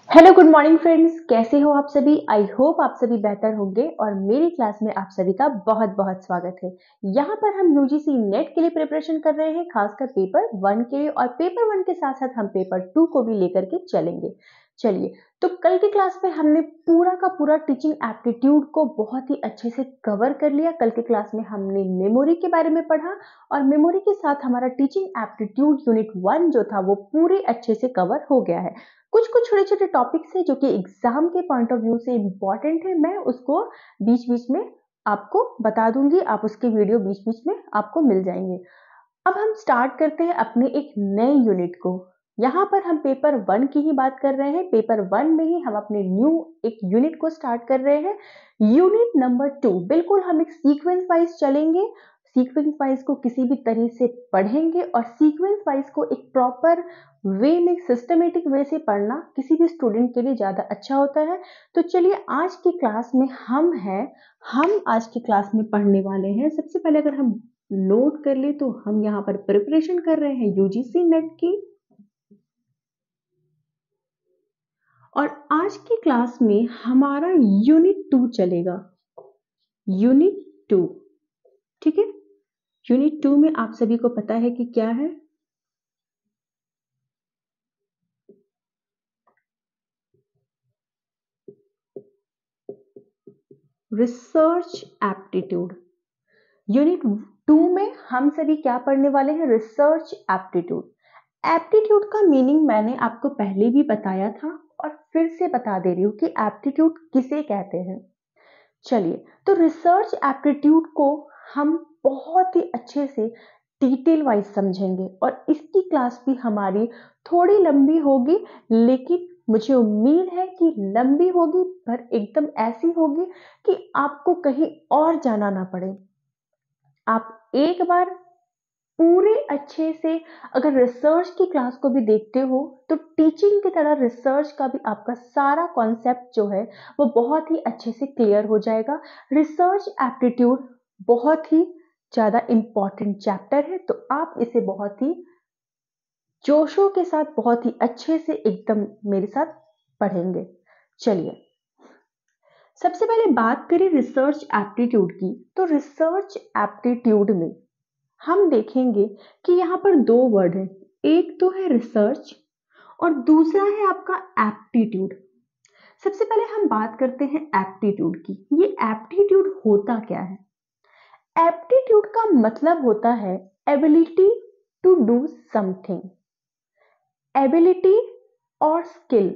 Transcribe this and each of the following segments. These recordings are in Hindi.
हेलो गुड मॉर्निंग फ्रेंड्स, कैसे हो आप सभी। आई होप आप सभी बेहतर होंगे और मेरी क्लास में आप सभी का बहुत बहुत स्वागत है। यहाँ पर हम यूजीसी नेट के लिए प्रिपरेशन कर रहे हैं, खासकर पेपर 1 के लिए, और पेपर 1 के साथ साथ हम पेपर 2 को भी लेकर के चलेंगे। चलिए, तो कल की क्लास में हमने पूरा का पूरा टीचिंग एप्टीट्यूड को बहुत ही अच्छे से कवर कर लिया। कल की क्लास में हमने मेमोरी के बारे में पढ़ा और मेमोरी के साथ हमारा टीचिंग एप्टीट्यूड यूनिट 1 जो था वो पूरे अच्छे से कवर हो गया है। कुछ कुछ छोटे छोटे टॉपिक्स है जो कि एग्जाम के पॉइंट ऑफ व्यू से इम्पोर्टेंट है, मैं उसको बीच बीच में आपको बता दूंगी, आप उसके वीडियो बीच बीच में आपको मिल जाएंगे। अब हम स्टार्ट करते हैं अपने एक नए यूनिट को। यहाँ पर हम पेपर 1 की ही बात कर रहे हैं। पेपर 1 में ही हम अपने न्यू एक यूनिट को स्टार्ट कर रहे हैं, यूनिट नंबर 2। बिल्कुल हम एक सीक्वेंस वाइज चलेंगे, सीक्वेंस वाइज को किसी भी तरह से पढ़ेंगे और सीक्वेंस वाइज को एक प्रॉपर वे में, सिस्टमेटिक वे से पढ़ना किसी भी स्टूडेंट के लिए ज्यादा अच्छा होता है। तो चलिए, आज की क्लास में हम आज की क्लास में पढ़ने वाले हैं। सबसे पहले अगर हम नोट कर ले तो हम यहाँ पर प्रिपरेशन कर रहे हैं यूजीसी नेट की, और आज की क्लास में हमारा यूनिट 2 चलेगा। यूनिट 2, ठीक है। यूनिट 2 में आप सभी को पता है कि क्या है। Research aptitude. यूनिट 2 में हम सभी क्या पढ़ने वाले हैं? Research aptitude. एप्टीट्यूड का मीनिंग मैंने आपको पहले भी बताया था और फिर से बता दे रही हूँ कि एप्टीट्यूड किसे कहते हैं। चलिए, तो रिसर्च एप्टीट्यूड को हम बहुत ही अच्छे से डिटेल वाइज समझेंगे और इसकी क्लास भी हमारी थोड़ी लंबी होगी, लेकिन मुझे उम्मीद है कि लंबी होगी पर एकदम ऐसी होगी कि आपको कहीं और जाना ना पड़े। आप एक बार पूरे अच्छे से अगर रिसर्च की क्लास को भी देखते हो तो टीचिंग की तरह रिसर्च का भी आपका सारा कॉन्सेप्ट जो है वो बहुत ही अच्छे से क्लियर हो जाएगा। रिसर्च एप्टीट्यूड बहुत ही ज्यादा इंपॉर्टेंट चैप्टर है, तो आप इसे बहुत ही जोशों के साथ, बहुत ही अच्छे से एकदम मेरे साथ पढ़ेंगे। चलिए, सबसे पहले बात करें रिसर्च एप्टीट्यूड की, तो रिसर्च एप्टीट्यूड में हम देखेंगे कि यहाँ पर दो वर्ड है, एक तो है रिसर्च और दूसरा है आपका एप्टीट्यूड। सबसे पहले हम बात करते हैं एप्टीट्यूड की। ये एप्टीट्यूड होता क्या है? एप्टीट्यूड का मतलब होता है ability to do something, ability और स्किल।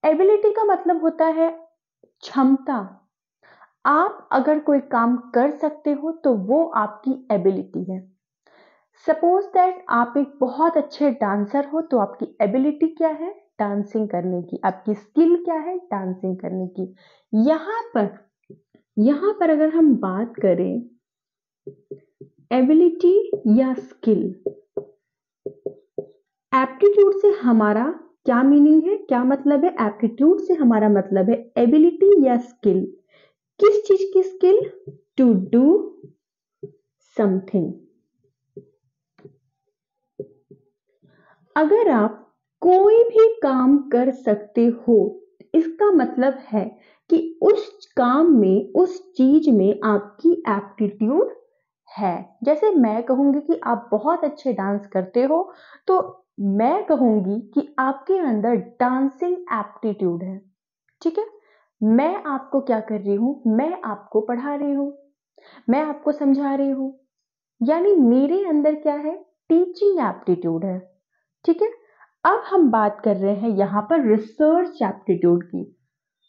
एबिलिटी का मतलब होता है क्षमता। आप अगर कोई काम कर सकते हो तो वो आपकी एबिलिटी है। सपोज दैट आप एक बहुत अच्छे डांसर हो, तो आपकी एबिलिटी क्या है? डांसिंग करने की। आपकी स्किल क्या है? डांसिंग करने की। यहाँ पर अगर हम बात करें एबिलिटी या स्किल, एप्टीट्यूड से हमारा क्या मीनिंग है, क्या मतलब है? एप्टीट्यूड से हमारा मतलब है एबिलिटी या स्किल। किस चीज की स्किल? To do something. अगर आप कोई भी काम कर सकते हो, इसका मतलब है कि उस काम में, उस चीज में आपकी एप्टीट्यूड है। जैसे मैं कहूंगी कि आप बहुत अच्छे डांस करते हो, तो मैं कहूंगी कि आपके अंदर डांसिंग एप्टीट्यूड है। ठीक है। मैं आपको क्या कर रही हूं? मैं आपको पढ़ा रही हूं, मैं आपको समझा रही हूं, यानी मेरे अंदर क्या है? टीचिंग एप्टीट्यूड है। ठीक है। अब हम बात कर रहे हैं यहां पर रिसर्च एप्टीट्यूड की,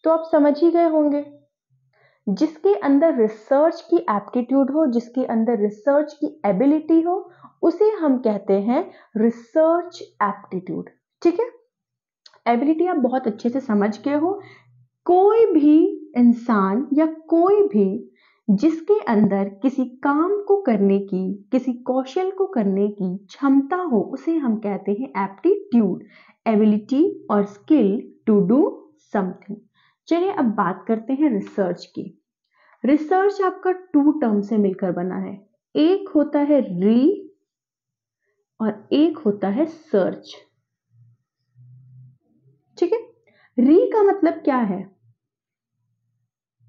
तो आप समझ ही गए होंगे। जिसके अंदर रिसर्च की एप्टीट्यूड हो, जिसके अंदर रिसर्च की एबिलिटी हो, उसे हम कहते हैं रिसर्च एप्टीट्यूड। ठीक है। एबिलिटी आप बहुत अच्छे से समझ गए हो। कोई भी इंसान या कोई भी जिसके अंदर किसी काम को करने की, किसी कौशल को करने की क्षमता हो, उसे हम कहते हैं एप्टीट्यूड, एबिलिटी और स्किल टू डू समथिंग। चलिए, अब बात करते हैं रिसर्च की। रिसर्च आपका टू टर्म से मिलकर बना है, एक होता है री और एक होता है सर्च। ठीक है। री का मतलब क्या है?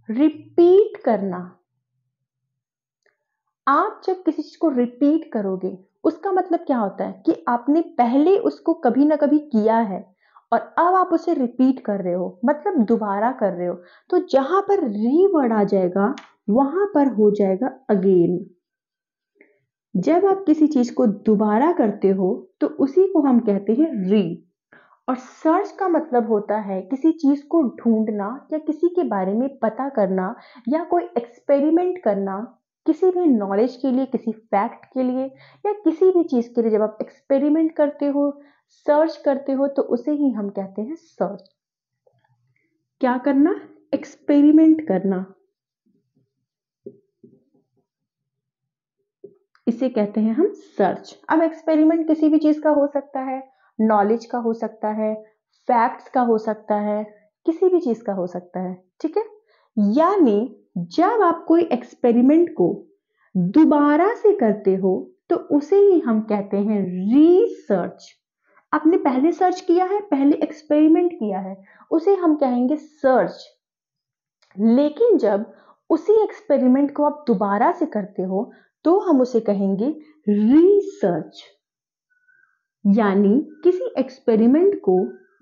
रिपीट करना। आप जब किसी चीज को रिपीट करोगे उसका मतलब क्या होता है कि आपने पहले उसको कभी ना कभी किया है और अब आप उसे रिपीट कर रहे हो, मतलब दोबारा कर रहे हो। तो जहां पर री वर्ड आ जाएगा वहां पर हो जाएगा अगेन। जब आप किसी चीज को दोबारा करते हो तो उसी को हम कहते हैं री। और सर्च का मतलब होता है किसी चीज को ढूंढना या किसी के बारे में पता करना या कोई एक्सपेरिमेंट करना, किसी भी नॉलेज के लिए, किसी फैक्ट के लिए या किसी भी चीज के लिए जब आप एक्सपेरिमेंट करते हो, सर्च करते हो, तो उसे ही हम कहते हैं सर्च। क्या करना? एक्सपेरिमेंट करना, इसे कहते हैं हम सर्च। अब एक्सपेरिमेंट किसी भी चीज का हो सकता है, नॉलेज का हो सकता है, फैक्ट्स का हो सकता है, किसी भी चीज का हो सकता है, ठीक है। यानी जब आप कोई एक्सपेरिमेंट को दोबारा से करते हो तो उसे ही हम कहते हैं रिसर्च। आपने पहले सर्च किया है, पहले एक्सपेरिमेंट किया है, उसे हम कहेंगे सर्च। लेकिन जब उसी एक्सपेरिमेंट को आप दोबारा से करते हो तो हम उसे कहेंगे रिसर्च। यानी किसी एक्सपेरिमेंट को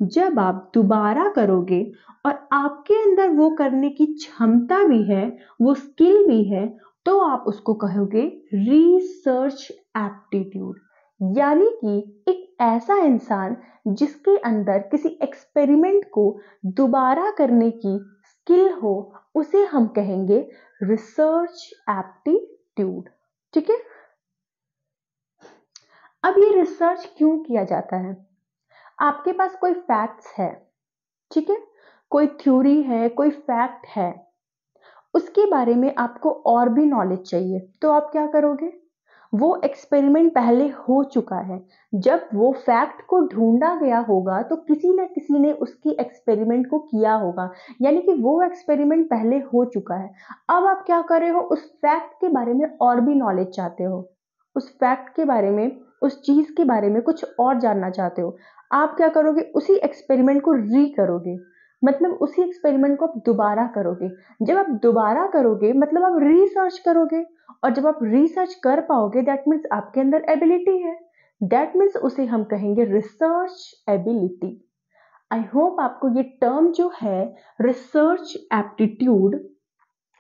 जब आप दोबारा करोगे और आपके अंदर वो करने की क्षमता भी है, वो स्किल भी है, तो आप उसको कहोगे रिसर्च एप्टीट्यूड। यानी कि एक ऐसा इंसान जिसके अंदर किसी एक्सपेरिमेंट को दोबारा करने की स्किल हो, उसे हम कहेंगे रिसर्च एप्टीट्यूड, ठीक है। अब ये रिसर्च क्यों किया जाता है? आपके पास कोई फैक्ट्स है, ठीक है, कोई थ्योरी है, कोई फैक्ट है, उसके बारे में आपको और भी नॉलेज चाहिए, तो आप क्या करोगे? वो एक्सपेरिमेंट पहले हो चुका है, जब वो फैक्ट को ढूंढा गया होगा तो किसी ना किसी ने उसकी एक्सपेरिमेंट को किया होगा, यानी कि वो एक्सपेरिमेंट पहले हो चुका है। अब आप क्या कर रहे हो? उस फैक्ट के बारे में और भी नॉलेज चाहते हो, उस फैक्ट के बारे में, उस चीज के बारे में कुछ और जानना चाहते हो। आप क्या करोगे? उसी एक्सपेरिमेंट को री करोगे, मतलब उसी एक्सपेरिमेंट को आप दोबारा करोगे। जब आप दोबारा करोगे मतलब आप रिसर्च करोगे, और जब आप रिसर्च कर पाओगे दैट मीन्स आपके अंदर एबिलिटी है, दैट मीन्स उसे हम कहेंगे रिसर्च एबिलिटी। आई होप आपको ये टर्म जो है रिसर्च एप्टीट्यूड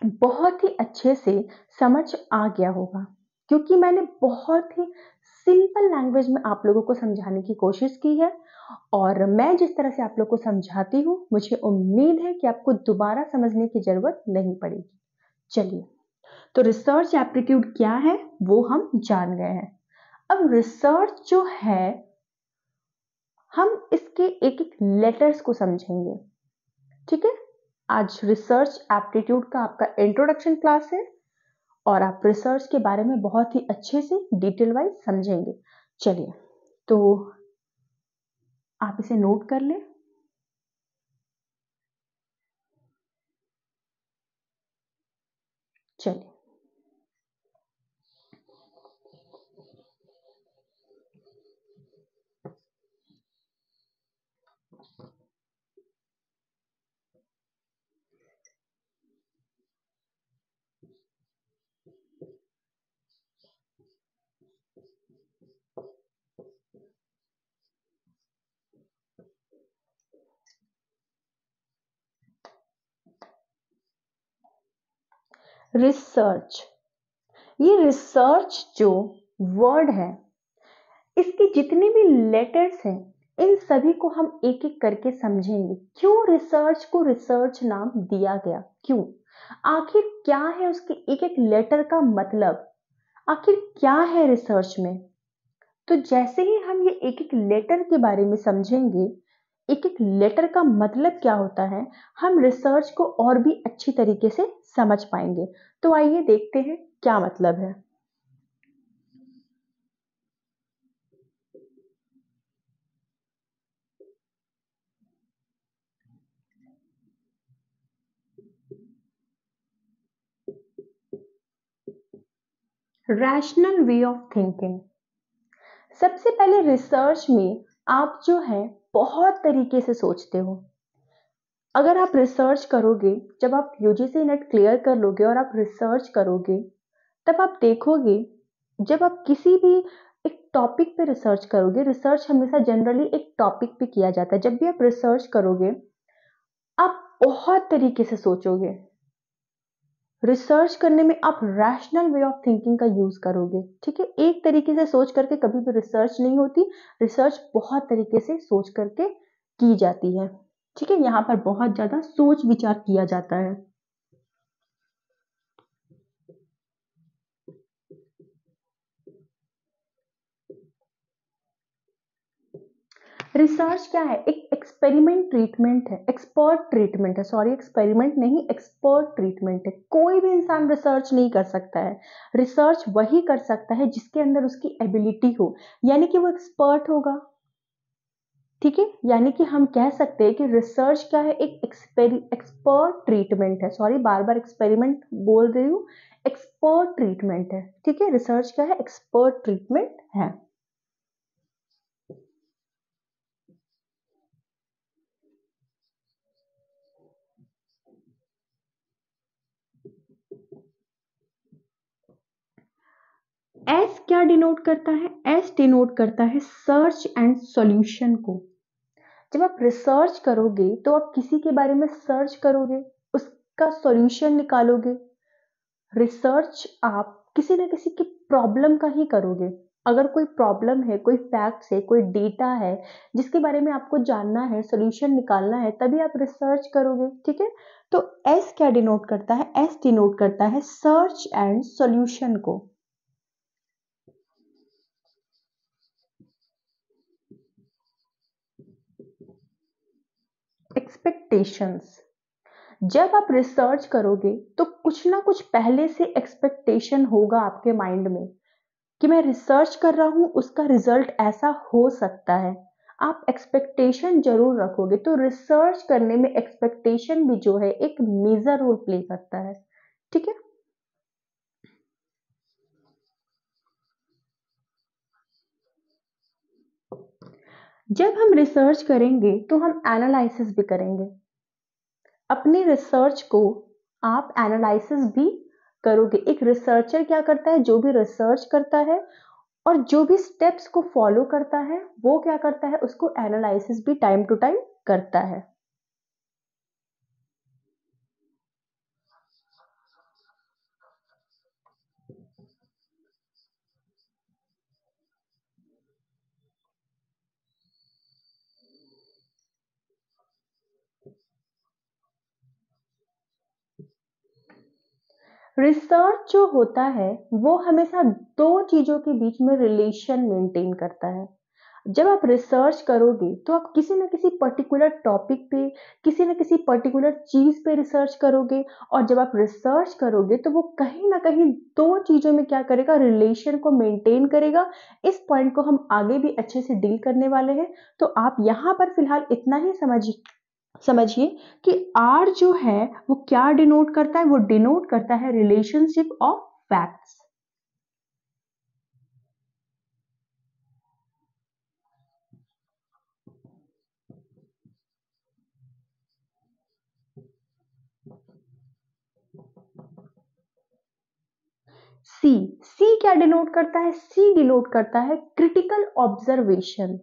बहुत ही अच्छे से समझ आ गया होगा, क्योंकि मैंने बहुत ही सिंपल लैंग्वेज में आप लोगों को समझाने की कोशिश की है। और मैं जिस तरह से आप लोगों को समझाती हूँ मुझे उम्मीद है कि आपको दोबारा समझने की जरूरत नहीं पड़ेगी। चलिए, तो रिसर्च एप्टीट्यूड क्या है वो हम जान गए हैं। अब रिसर्च जो है हम इसके एक एक लेटर्स को समझेंगे, ठीक है। आज रिसर्च एप्टीट्यूड का आपका इंट्रोडक्शन क्लास है और आप रिसर्च के बारे में बहुत ही अच्छे से डिटेल वाइज समझेंगे। चलिए, तो आप इसे नोट कर लें। चलिए, रिसर्च, ये रिसर्च जो वर्ड है इसके जितने भी लेटर्स हैं इन सभी को हम एक एक करके समझेंगे। क्यों रिसर्च को रिसर्च नाम दिया गया, क्यों, आखिर क्या है उसके एक एक लेटर का मतलब, आखिर क्या है रिसर्च में। तो जैसे ही हम ये एक एक लेटर के बारे में समझेंगे, एक एक लेटर का मतलब क्या होता है, हम रिसर्च को और भी अच्छी तरीके से समझ पाएंगे। तो आइए देखते हैं क्या मतलब है। Rational way of thinking. सबसे पहले रिसर्च में आप जो है बहुत तरीके से सोचते हो, अगर आप रिसर्च करोगे, जब आप यूजीसी नेट क्लियर कर लोगे और आप रिसर्च करोगे, तब आप देखोगे, जब आप किसी भी एक टॉपिक पे रिसर्च करोगे, रिसर्च हमेशा जनरली एक टॉपिक पे किया जाता है। जब भी आप रिसर्च करोगे, आप बहुत तरीके से सोचोगे। रिसर्च करने में आप रैशनल वे ऑफ थिंकिंग का यूज करोगे, ठीक है। एक तरीके से सोच करके कभी भी रिसर्च नहीं होती। रिसर्च बहुत तरीके से सोच करके की जाती है, ठीक है। यहाँ पर बहुत ज्यादा सोच विचार किया जाता है। रिसर्च क्या है? एक एक्सपेरिमेंट ट्रीटमेंट है, एक्सपर्ट ट्रीटमेंट है, सॉरी एक्सपेरिमेंट नहीं, एक्सपर्ट ट्रीटमेंट है। कोई भी इंसान रिसर्च नहीं कर सकता है। रिसर्च वही कर सकता है जिसके अंदर उसकी एबिलिटी हो, यानी कि वो एक्सपर्ट होगा, ठीक है। यानी कि हम कह सकते हैं कि रिसर्च क्या है? एक एक्सपर्ट ट्रीटमेंट है, सॉरी बार बार एक्सपेरिमेंट बोल रही हूँ, एक्सपर्ट ट्रीटमेंट है, ठीक है। रिसर्च क्या है? एक्सपर्ट ट्रीटमेंट है। एस क्या डिनोट करता है? एस डिनोट करता है सर्च एंड सॉल्यूशन को। जब आप रिसर्च करोगे तो आप किसी के बारे में सर्च करोगे, उसका सॉल्यूशन निकालोगे। रिसर्च आप किसी न किसी की प्रॉब्लम का ही करोगे। अगर कोई प्रॉब्लम है, कोई फैक्ट्स है, कोई डेटा है जिसके बारे में आपको जानना है, सॉल्यूशन निकालना है, तभी आप रिसर्च करोगे, ठीक है। तो एस क्या डिनोट करता है? एस डिनोट करता है सर्च एंड सॉल्यूशन को। एक्सपेक्टेशंस। जब आप रिसर्च करोगे तो कुछ ना कुछ पहले से एक्सपेक्टेशन होगा आपके माइंड में कि मैं रिसर्च कर रहा हूं, उसका रिजल्ट ऐसा हो सकता है। आप एक्सपेक्टेशन जरूर रखोगे। तो रिसर्च करने में एक्सपेक्टेशन भी जो है एक मेजर रोल प्ले करता है, ठीक है। जब हम रिसर्च करेंगे तो हम एनालिसिस भी करेंगे अपनी रिसर्च को। आप एनालिसिस भी करोगे। एक रिसर्चर क्या करता है? जो भी रिसर्च करता है और जो भी स्टेप्स को फॉलो करता है, वो क्या करता है? उसको एनालिसिस भी टाइम टू टाइम करता है। रिसर्च जो होता है वो हमेशा दो चीजों के बीच में रिलेशन मेंटेन करता है। जब आप रिसर्च करोगे तो आप किसी न किसी पर्टिकुलर टॉपिक पे, किसी न किसी पर्टिकुलर चीज पे रिसर्च करोगे। और जब आप रिसर्च करोगे तो वो कहीं ना कहीं दो चीजों में क्या करेगा? रिलेशन को मेंटेन करेगा। इस पॉइंट को हम आगे भी अच्छे से डील करने वाले हैं। तो आप यहाँ पर फिलहाल इतना ही समझिए कि आर जो है वो क्या डिनोट करता है? वो डिनोट करता है रिलेशनशिप ऑफ फैक्ट्स। सी, सी क्या डिनोट करता है? सी डिनोट करता है क्रिटिकल ऑब्जर्वेशन।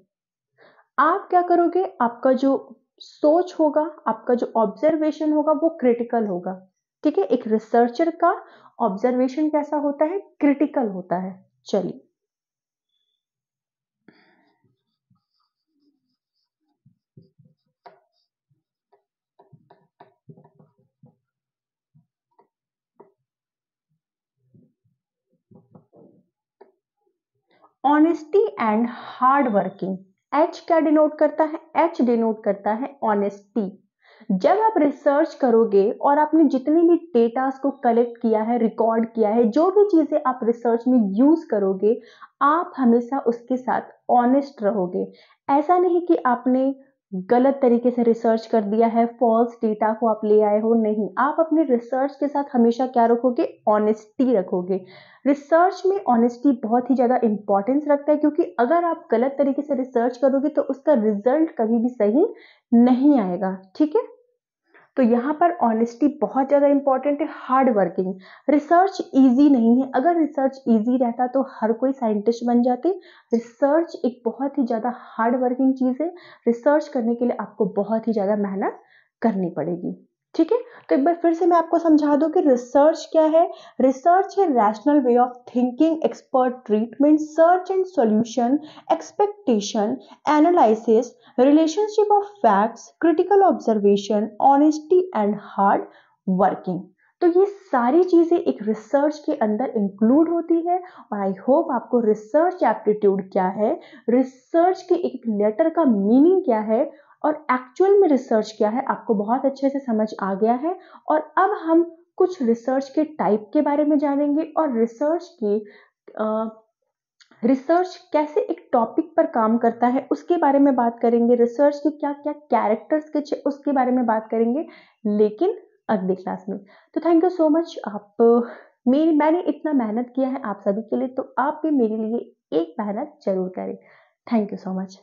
आप क्या करोगे? आपका जो सोच होगा, आपका जो ऑब्जर्वेशन होगा वो क्रिटिकल होगा, ठीक है। एक रिसर्चर का ऑब्जर्वेशन कैसा होता है? क्रिटिकल होता है। चलिए, honesty and hard working. H क्या डिनोट करता है? एच डिनोट करता है ऑनेस्टी। जब आप रिसर्च करोगे और आपने जितने भी डेटास को कलेक्ट किया है, रिकॉर्ड किया है, जो भी चीजें आप रिसर्च में यूज करोगे, आप हमेशा उसके साथ ऑनेस्ट रहोगे। ऐसा नहीं कि आपने गलत तरीके से रिसर्च कर दिया है, फॉल्स डेटा को आप ले आए हो, नहीं। आप अपने रिसर्च के साथ हमेशा क्या रखोगे? ऑनेस्टी रखोगे। रिसर्च में ऑनेस्टी बहुत ही ज़्यादा इंपॉर्टेंस रखता है, क्योंकि अगर आप गलत तरीके से रिसर्च करोगे तो उसका रिजल्ट कभी भी सही नहीं आएगा, ठीक है। तो यहाँ पर ऑनेस्टी बहुत ज़्यादा इंपॉर्टेंट है, हार्ड वर्किंग। रिसर्च इजी नहीं है, अगर रिसर्च इजी रहता तो हर कोई साइंटिस्ट बन जाते। रिसर्च एक बहुत ही ज़्यादा हार्ड वर्किंग चीज़ है, रिसर्च करने के लिए आपको बहुत ही ज़्यादा मेहनत करनी पड़ेगी। ठीक है, तो एक बार फिर से मैं आपको समझा दूं कि रिसर्च क्या है। रिसर्च है rational way of thinking, expert treatment, search and solution, expectation, analysis, relationship of facts, critical observation, honesty and hard working. तो ये सारी चीजें एक रिसर्च के अंदर इंक्लूड होती है। और आई होप आपको रिसर्च एप्टीट्यूड क्या है, रिसर्च के एक लेटर का मीनिंग क्या है और एक्चुअल में रिसर्च क्या है, आपको बहुत अच्छे से समझ आ गया है। और अब हम कुछ रिसर्च के टाइप के बारे में जानेंगे और रिसर्च कैसे एक टॉपिक पर काम करता है उसके बारे में बात करेंगे। रिसर्च के क्या क्या कैरेक्टर्स के उसके बारे में बात करेंगे, लेकिन अगली क्लास में। तो थैंक यू सो मच। मैंने इतना मेहनत किया है आप सभी के लिए, तो आप भी मेरे लिए एक मेहनत जरूर करें। Thank you so much.